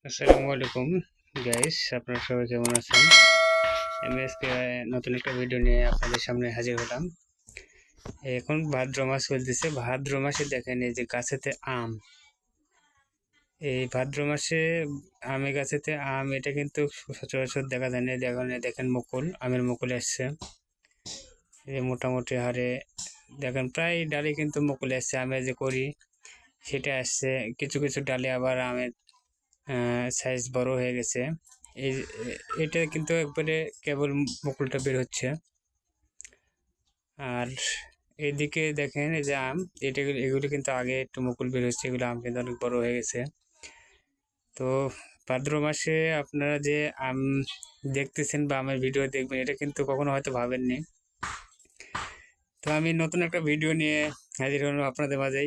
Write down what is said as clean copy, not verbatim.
আসসালামু আলাইকুম গাইস, আপনারা সবাই কেমন আছেন? আমি আজকে নতুন একটা ভিডিও নিয়ে আপনাদের সামনে হাজির হলাম। এখন ভাদ্র মাস চলতেছে। ভাদ্র মাসে দেখেন এই যে গাছেতে আম, এই ভাদ্র মাসে গাছেতে আম, এটা কিন্তু সচরাচর দেখা যায় না। দেখেন মুকুল, আমের মুকুল আসছে। এই মোটামুটি হারে দেখেন প্রায় ডালে কিন্তু মুকুল আসছে। আমের যে করি সেটা আসছে, কিছু কিছু ডালে আবার আমের সাইজ বড় হয়ে গেছে। এই এটা কিন্তু একবারে কেবল মুকুলটা বের হচ্ছে। আর এইদিকে দেখেন এই যে আম, এগুলো কিন্তু আগে একটু মুকুল বের হচ্ছে, এগুলো আম কিন্তু অনেক বড় হয়ে গেছে। তো ভাদ্র মাসে আপনারা যে আম দেখতেছেন বা আমের ভিডিও দেখবেন, এটা কিন্তু কখনো হয়তো ভাবেননি। তো আমি নতুন একটা ভিডিও নিয়ে হাজির হলাম আপনাদের মাঝেই।